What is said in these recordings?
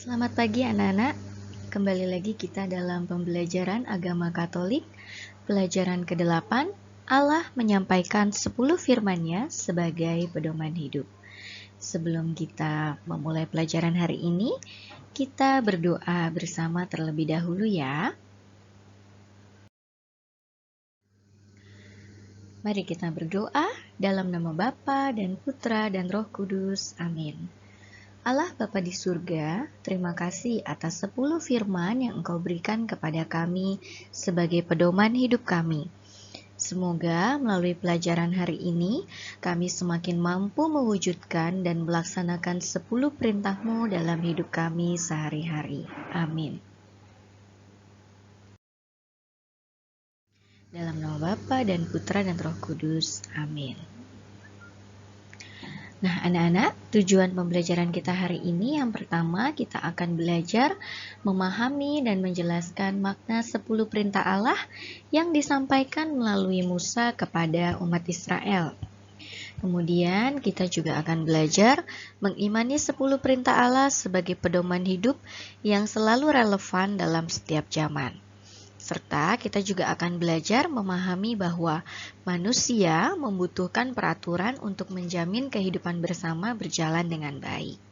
Selamat pagi anak-anak, kembali lagi kita dalam pembelajaran agama Katolik, pelajaran ke-8, Allah menyampaikan 10 firman-Nya sebagai pedoman hidup. Sebelum kita memulai pelajaran hari ini, kita berdoa bersama terlebih dahulu ya. Mari kita berdoa dalam nama Bapa dan Putra dan Roh Kudus. Amin. Allah Bapa di surga, terima kasih atas 10 firman yang Engkau berikan kepada kami sebagai pedoman hidup kami. Semoga melalui pelajaran hari ini, kami semakin mampu mewujudkan dan melaksanakan 10 perintah-Mu dalam hidup kami sehari-hari. Amin. Dalam nama Bapa dan Putra dan Roh Kudus. Amin. Nah, anak-anak, tujuan pembelajaran kita hari ini yang pertama kita akan belajar memahami dan menjelaskan makna 10 perintah Allah yang disampaikan melalui Musa kepada umat Israel. Kemudian kita juga akan belajar mengimani 10 perintah Allah sebagai pedoman hidup yang selalu relevan dalam setiap zaman. Serta kita juga akan belajar memahami bahwa manusia membutuhkan peraturan untuk menjamin kehidupan bersama berjalan dengan baik.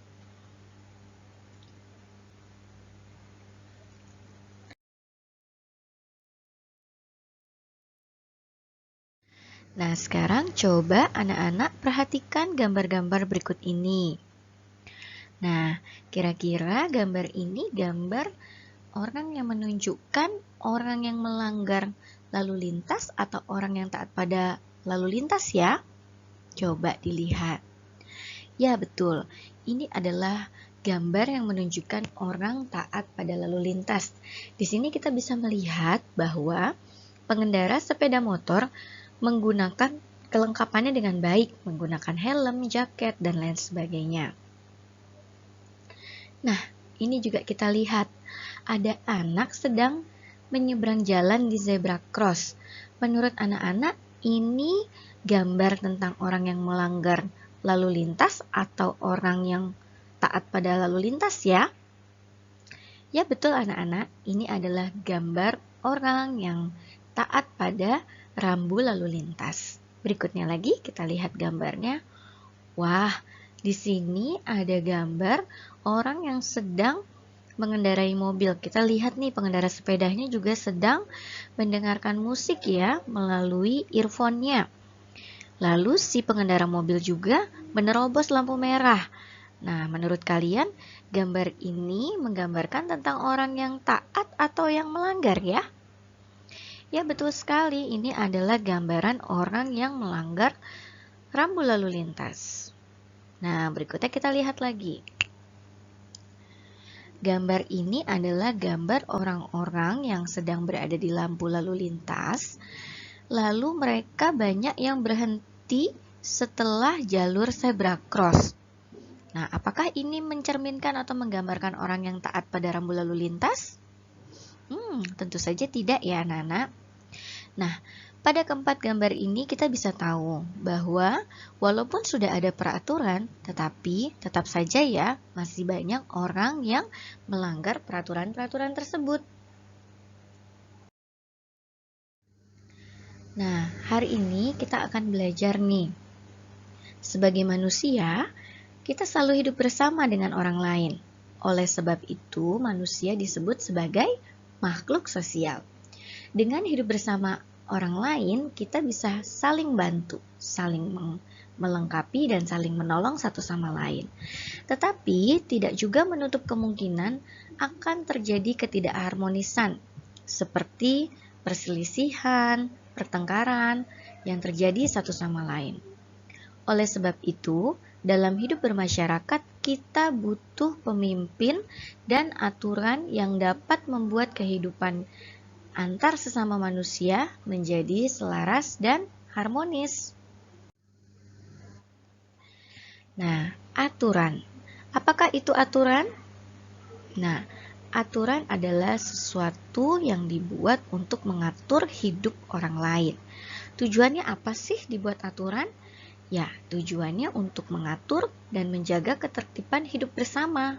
Nah, sekarang coba anak-anak perhatikan gambar-gambar berikut ini. Nah, kira-kira gambar ini gambar orang yang menunjukkan orang yang melanggar lalu lintas atau orang yang taat pada lalu lintas ya? Coba dilihat. Ya betul, ini adalah gambar yang menunjukkan orang taat pada lalu lintas. Di sini kita bisa melihat bahwa pengendara sepeda motor menggunakan kelengkapannya dengan baik, menggunakan helm, jaket, dan lain sebagainya. Nah, ini juga kita lihat, ada anak sedang menyeberang jalan di zebra cross. Menurut anak-anak, ini gambar tentang orang yang melanggar lalu lintas atau orang yang taat pada lalu lintas ya? Ya betul anak-anak, ini adalah gambar orang yang taat pada rambu lalu lintas. Berikutnya lagi kita lihat gambarnya. Wah, di sini ada gambar orang yang sedang mengendarai mobil. Kita lihat nih pengendara sepedanya juga sedang mendengarkan musik ya melalui earphone-nya. Lalu si pengendara mobil juga menerobos lampu merah. Nah, menurut kalian gambar ini menggambarkan tentang orang yang taat atau yang melanggar ya? Ya betul sekali, ini adalah gambaran orang yang melanggar rambu lalu lintas. Nah, berikutnya kita lihat lagi. Gambar ini adalah gambar orang-orang yang sedang berada di lampu lalu lintas. Lalu mereka banyak yang berhenti setelah jalur zebra cross. Nah, apakah ini mencerminkan atau menggambarkan orang yang taat pada rambu lalu lintas? Tentu saja tidak ya anak-anak. Nah, pada keempat gambar ini kita bisa tahu bahwa walaupun sudah ada peraturan, tetapi tetap saja ya masih banyak orang yang melanggar peraturan-peraturan tersebut. Nah, hari ini kita akan belajar nih. Sebagai manusia, kita selalu hidup bersama dengan orang lain. Oleh sebab itu, manusia disebut sebagai makhluk sosial. Dengan hidup bersama orang lain, kita bisa saling bantu, saling melengkapi dan saling menolong satu sama lain. Tetapi tidak juga menutup kemungkinan akan terjadi ketidakharmonisan, seperti perselisihan, pertengkaran yang terjadi satu sama lain. Oleh sebab itu, dalam hidup bermasyarakat, kita butuh pemimpin dan aturan yang dapat membuat kehidupan antar sesama manusia menjadi selaras dan harmonis. Nah, aturan. Apakah itu aturan? Nah, aturan adalah sesuatu yang dibuat untuk mengatur hidup orang lain. Tujuannya apa sih dibuat aturan? Ya, tujuannya untuk mengatur dan menjaga ketertiban hidup bersama.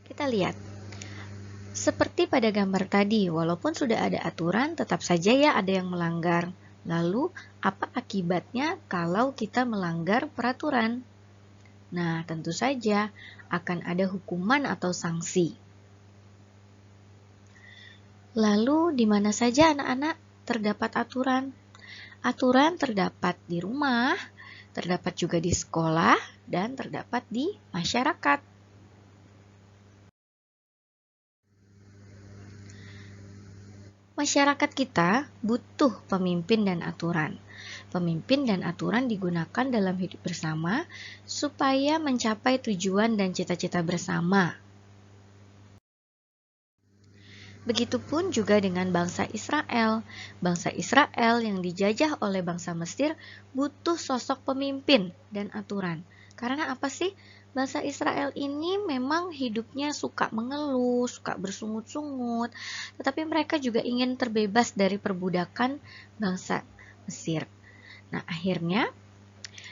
Kita lihat. Seperti pada gambar tadi, walaupun sudah ada aturan, tetap saja ya ada yang melanggar. Lalu, apa akibatnya kalau kita melanggar peraturan? Nah, tentu saja akan ada hukuman atau sanksi. Lalu, di mana saja anak-anak terdapat aturan? Aturan terdapat di rumah, terdapat juga di sekolah, dan terdapat di masyarakat. Masyarakat kita butuh pemimpin dan aturan. Pemimpin dan aturan digunakan dalam hidup bersama supaya mencapai tujuan dan cita-cita bersama. Begitupun juga dengan bangsa Israel. Bangsa Israel yang dijajah oleh bangsa Mesir butuh sosok pemimpin dan aturan. Karena apa sih? Bangsa Israel ini memang hidupnya suka mengeluh, suka bersungut-sungut, tetapi mereka juga ingin terbebas dari perbudakan bangsa Mesir. Nah, akhirnya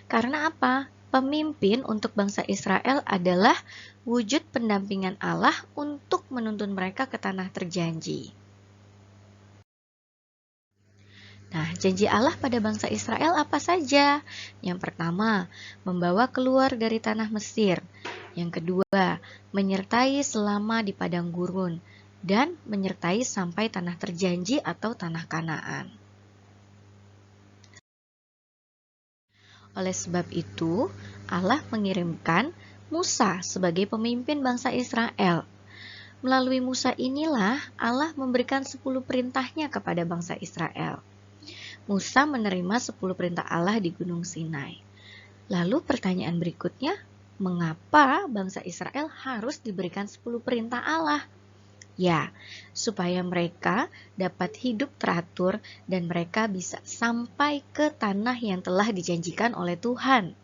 karena apa? Pemimpin untuk bangsa Israel adalah wujud pendampingan Allah untuk menuntun mereka ke tanah terjanji. Nah, janji Allah pada bangsa Israel apa saja? Yang pertama, membawa keluar dari tanah Mesir. Yang kedua, menyertai selama di padang gurun. Dan menyertai sampai tanah terjanji atau tanah Kanaan. Oleh sebab itu, Allah mengirimkan Musa sebagai pemimpin bangsa Israel. Melalui Musa inilah Allah memberikan 10 perintahnya kepada bangsa Israel. Musa menerima 10 perintah Allah di Gunung Sinai. Lalu pertanyaan berikutnya, mengapa bangsa Israel harus diberikan 10 perintah Allah? Ya, supaya mereka dapat hidup teratur dan mereka bisa sampai ke tanah yang telah dijanjikan oleh Tuhan.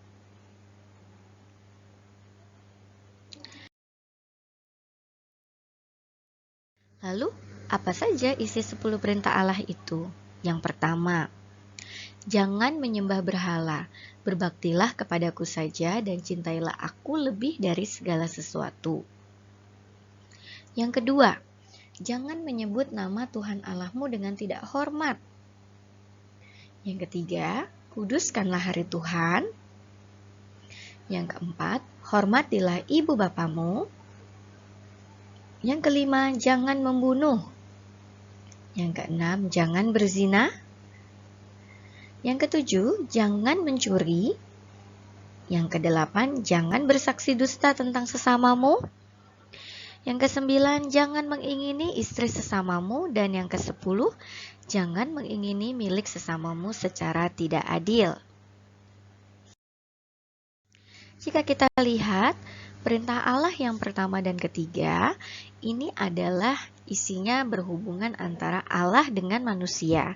Lalu, apa saja isi 10 perintah Allah itu? Yang pertama, jangan menyembah berhala, berbaktilah kepadaku saja dan cintailah aku lebih dari segala sesuatu. Yang kedua, jangan menyebut nama Tuhan Allahmu dengan tidak hormat. Yang ketiga, kuduskanlah hari Tuhan. Yang keempat, hormatilah ibu bapamu. Yang kelima, jangan membunuh. Yang keenam, jangan berzina. Yang ketujuh, jangan mencuri. Yang kedelapan, jangan bersaksi dusta tentang sesamamu. Yang kesembilan, jangan mengingini istri sesamamu. Dan yang kesepuluh, jangan mengingini milik sesamamu secara tidak adil. Jika kita lihat, perintah Allah yang pertama dan ketiga, ini adalah isinya berhubungan antara Allah dengan manusia.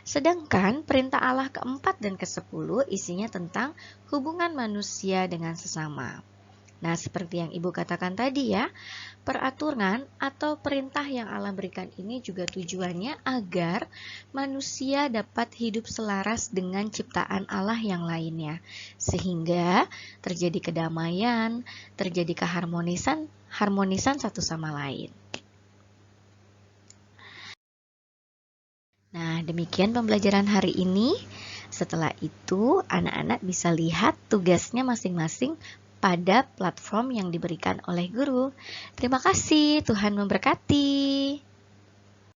Sedangkan perintah Allah keempat dan ke-10 isinya tentang hubungan manusia dengan sesama. Nah, seperti yang Ibu katakan tadi ya, peraturan atau perintah yang Allah berikan ini juga tujuannya agar manusia dapat hidup selaras dengan ciptaan Allah yang lainnya. Sehingga terjadi kedamaian, terjadi keharmonisan satu sama lain. Nah, demikian pembelajaran hari ini. Setelah itu, anak-anak bisa lihat tugasnya masing-masing pada platform yang diberikan oleh guru. Terima kasih, Tuhan memberkati.